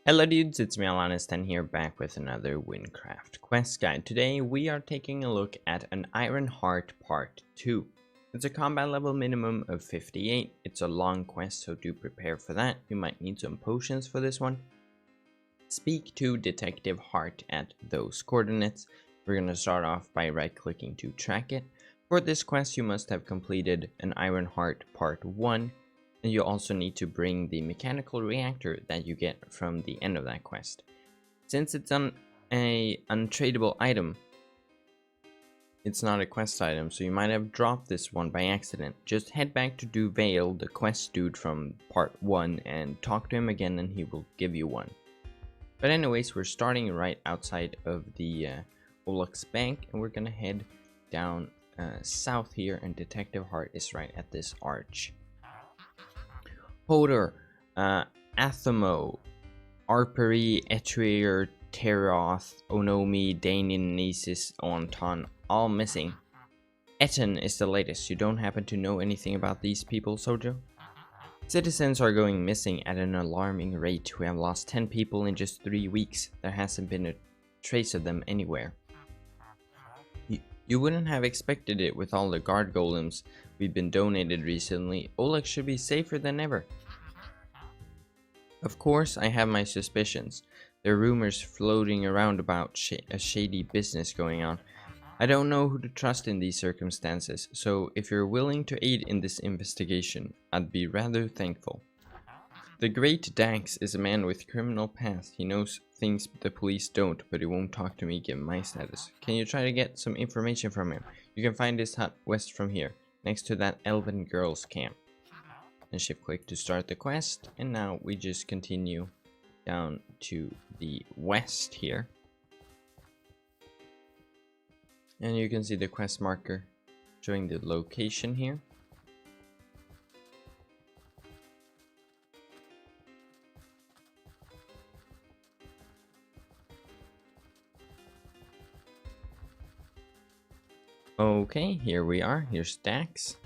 Hello dudes, it's me Alanis10 here, back with another Wynncraft quest guide. Today we are taking a look at an Iron Heart Part 2. It's a combat level minimum of 58. It's a long quest, so do prepare for that. You might need some potions for this one. Speak to Detective Hart at those coordinates. We're going to start off by right-clicking to track it. For this quest you must have completed an Iron Heart Part 1. And you also need to bring the mechanical reactor that you get from the end of that quest. Since it's an untradeable item, it's not a quest item, so you might have dropped this one by accident. Just head back to Vale, the quest dude from part 1, and talk to him again and he will give you one. But anyways, we're starting right outside of the Mailloux bank, and we're gonna head down south here, and Detective Hart is right at this arch. Hodor, Athamo, Arpery, Etruir, Teroth, Onomi, Danin, Nesis, Onton, all missing. Etten is the latest. You don't happen to know anything about these people, Sojo? Citizens are going missing at an alarming rate. We have lost 10 people in just 3 weeks. There hasn't been a trace of them anywhere. You wouldn't have expected it with all the guard golems we've been donated recently. Oleg should be safer than ever. Of course, I have my suspicions. There are rumors floating around about a shady business going on. I don't know who to trust in these circumstances, so if you're willing to aid in this investigation, I'd be rather thankful. The great Daxe is a man with criminal past. He knows things the police don't, but he won't talk to me given my status. Can you try to get some information from him? You can find his hut west from here, next to that elven girls camp. And shift click to start the quest, and now we just continue down to the west here. And you can see the quest marker showing the location here. Okay, here we are. Here's Daxe.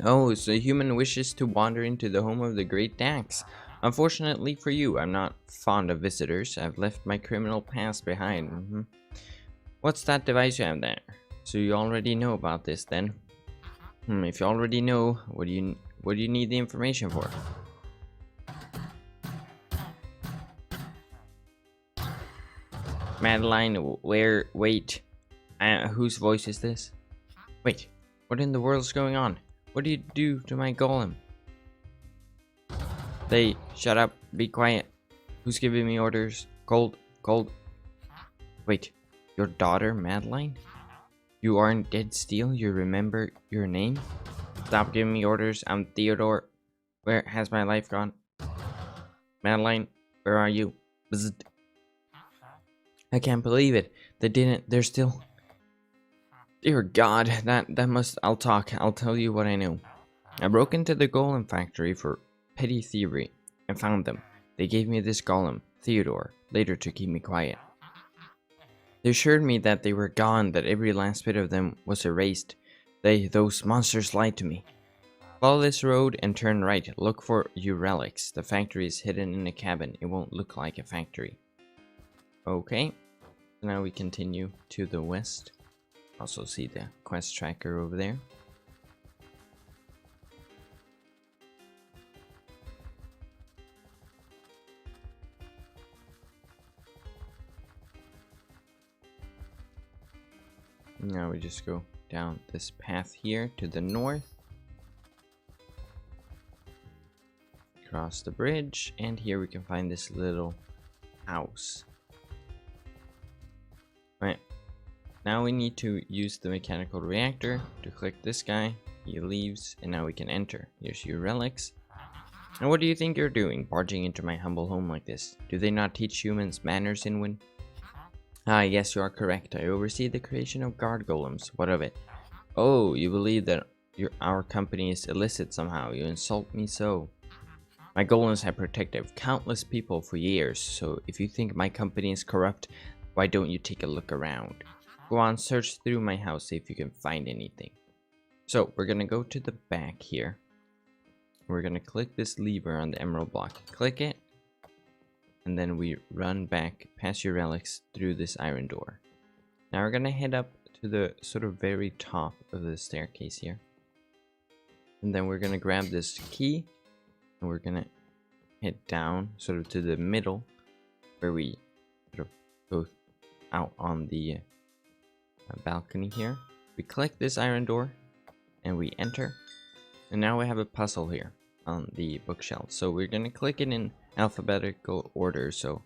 Oh, so a human wishes to wander into the home of the great Daxe. Unfortunately for you, I'm not fond of visitors. I've left my criminal past behind. What's that device you have there? So you already know about this then? If you already know, what do you need the information for? Madeline, wait. Whose voice is this? Wait, what in the world's going on? What do you do to my golem? They, shut up, be quiet. Who's giving me orders? Cold. Wait, your daughter, Madeline? You aren't dead steel, you remember your name? Stop giving me orders, I'm Theodore. Where has my life gone? Madeline, where are you? Bzzzt. I can't believe it. They're still... Dear God, that must... I'll tell you what I know. I broke into the golem factory for petty thievery and found them. They gave me this golem, Theodore, later to keep me quiet. They assured me that they were gone, that every last bit of them was erased. Those monsters lied to me. Follow this road and turn right. Look for your relics. The factory is hidden in a cabin. It won't look like a factory. Okay. Now we continue to the west. Also see the quest tracker over there. Now we just go down this path here to the north. Cross the bridge, and here we can find this little house. Right. Now we need to use the mechanical reactor to click this guy. He leaves, and now we can enter. Here's your relics. And what do you think you're doing, barging into my humble home like this? Do they not teach humans manners in Wynn? Ah, yes, you are correct. I oversee the creation of guard golems. What of it? Oh, you believe that our company is illicit somehow. You insult me so. My golems have protected countless people for years, so if you think my company is corrupt, why don't you take a look around? Go on, search through my house, see if you can find anything. So, we're gonna go to the back here. We're gonna click this lever on the emerald block. Click it. and then we run back past your relics through this iron door. Now we're gonna head up to the sort of very top of the staircase here. And then we're gonna grab this key, and we're gonna head down sort of to the middle, where we sort of go out on the balcony here. We click this iron door, and we enter. And now we have a puzzle here on the bookshelf. So we're gonna click it in alphabetical order. So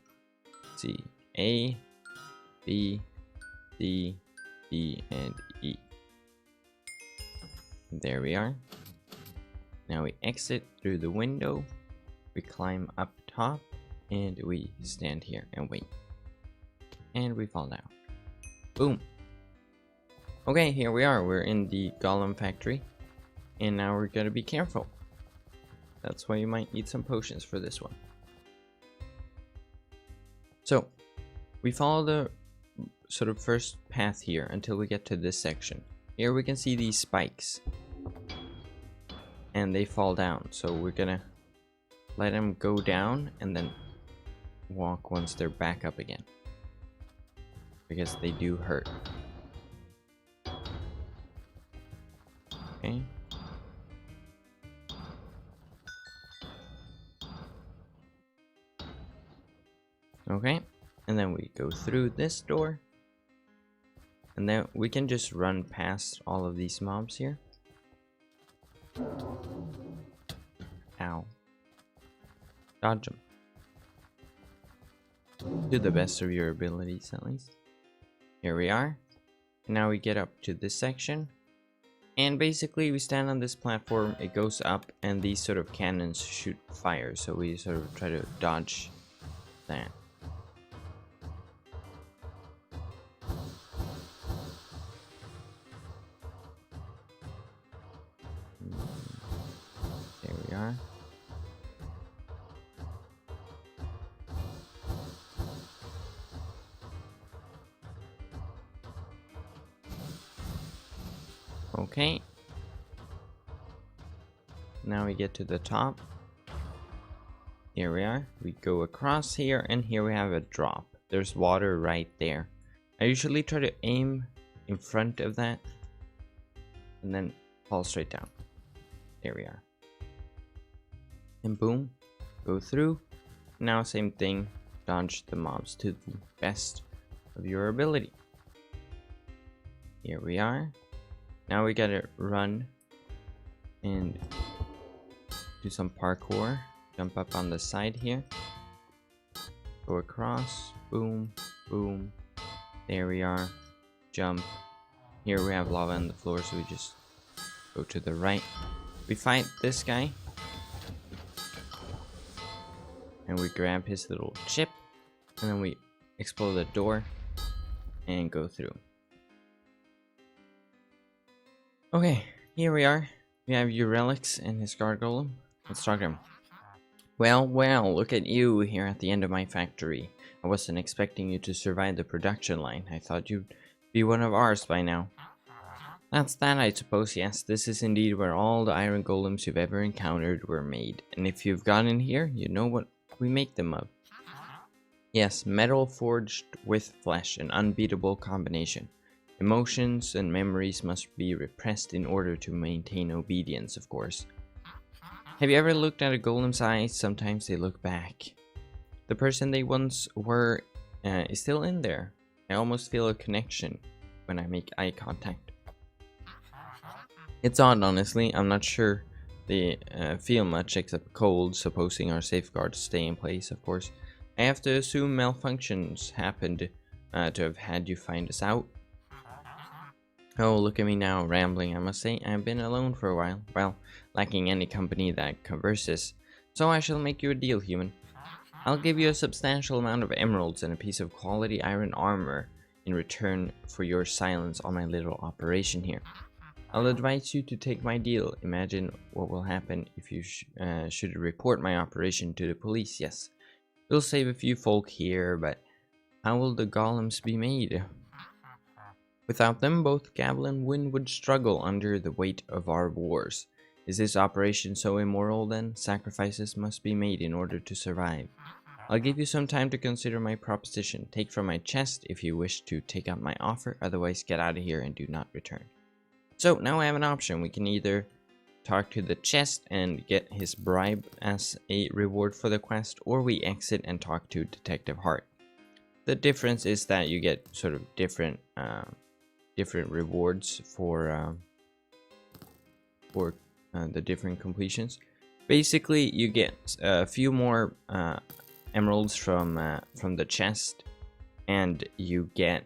let's see, A, B, C, D, and E. There we are. Now we exit through the window, we climb up top, and we stand here and wait. And we fall down. Boom. Okay, here we are. We're in the golem factory. And now we're gonna be careful. That's why you might need some potions for this one. So, we follow the sort of first path here until we get to this section. Here we can see these spikes. And they fall down. So we're gonna let them go down and then walk once they're back up again. Because they do hurt. Okay. Okay, and then we go through this door. And then we can just run past all of these mobs here. Ow. Dodge them. To the best of your abilities, at least. Here we are. And now we get up to this section. And basically we stand on this platform, it goes up, and these sort of cannons shoot fire. So we sort of try to dodge that. There we are. Okay. Now we get to the top. Here we are. We go across here, and here we have a drop. There's water right there. I usually try to aim in front of that and then fall straight down. There we are. And boom, go through. Now same thing, dodge the mobs to the best of your ability. Here we are. Now we gotta run and do some parkour. Jump up on the side here. Go across. Boom, boom. There we are. Jump. Here we have lava on the floor, so we just go to the right. We fight this guy. And we grab his little chip. And then we explode the door and go through. Okay, here we are. We have XavierExE and his guard golem. Let's talk to him. Well, look at you here at the end of my factory. I wasn't expecting you to survive the production line. I thought you'd be one of ours by now. That's that, I suppose, yes. This is indeed where all the iron golems you've ever encountered were made. And if you've gotten here, you know what we make them of. Yes, metal forged with flesh, an unbeatable combination. Emotions and memories must be repressed in order to maintain obedience, of course. Have you ever looked at a golem's eyes? Sometimes they look back. The person they once were is still in there. I almost feel a connection when I make eye contact. It's odd, honestly. I'm not sure they feel much except cold, supposing our safeguards stay in place, of course. I have to assume malfunctions happened to have had you find us out. Oh, look at me now, rambling. I must say, I've been alone for a while. Well, lacking any company that converses. So I shall make you a deal, human. I'll give you a substantial amount of emeralds and a piece of quality iron armor in return for your silence on my little operation here. I'll advise you to take my deal. Imagine what will happen if you should report my operation to the police, yes. We'll save a few folk here, but how will the golems be made? Without them, both Gavel and Wynn would struggle under the weight of our wars. Is this operation so immoral then? Sacrifices must be made in order to survive. I'll give you some time to consider my proposition. Take from my chest if you wish to take up my offer, otherwise get out of here and do not return. So now I have an option. We can either talk to the chest and get his bribe as a reward for the quest, or we exit and talk to Detective Hart. The difference is that you get sort of different rewards for the different completions. Basically, you get a few more emeralds from the chest, and you get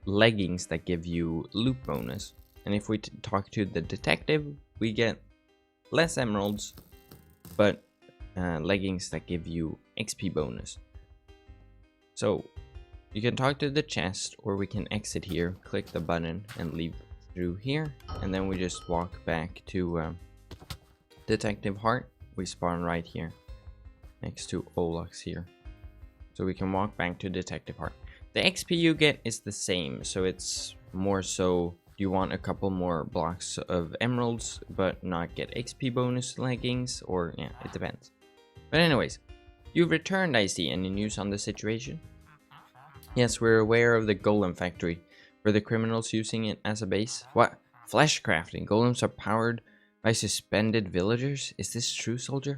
leggings that give you loot bonus. And if we talk to the detective, we get less emeralds, but leggings that give you XP bonus. So you can talk to the chest, or we can exit here, click the button and leave through here, and then we just walk back to Detective Hart. We spawn right here next to Olux here, so we can walk back to Detective Hart. The XP you get is the same, so it's more so you want a couple more blocks of emeralds but not get XP bonus leggings, or yeah, it depends. But anyways, you've returned, I see. Any news on the situation? Yes, we're aware of the golem factory. Were the criminals using it as a base? What? Flesh crafting? Golems are powered by suspended villagers? Is this true, soldier?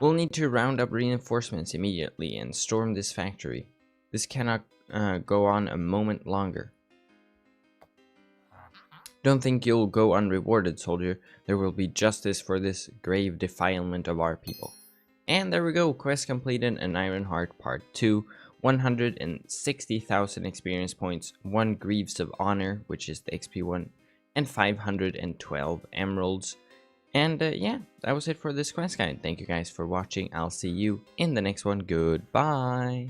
We'll need to round up reinforcements immediately and storm this factory. This cannot go on a moment longer. Don't think you'll go unrewarded, soldier. There will be justice for this grave defilement of our people. And there we go, quest completed, an Iron Heart Part 2. 160,000 experience points, 1 Greaves of Honor, which is the XP one, and 512 emeralds. And yeah, that was it for this quest guide. Thank you guys for watching. I'll see you in the next one. Goodbye.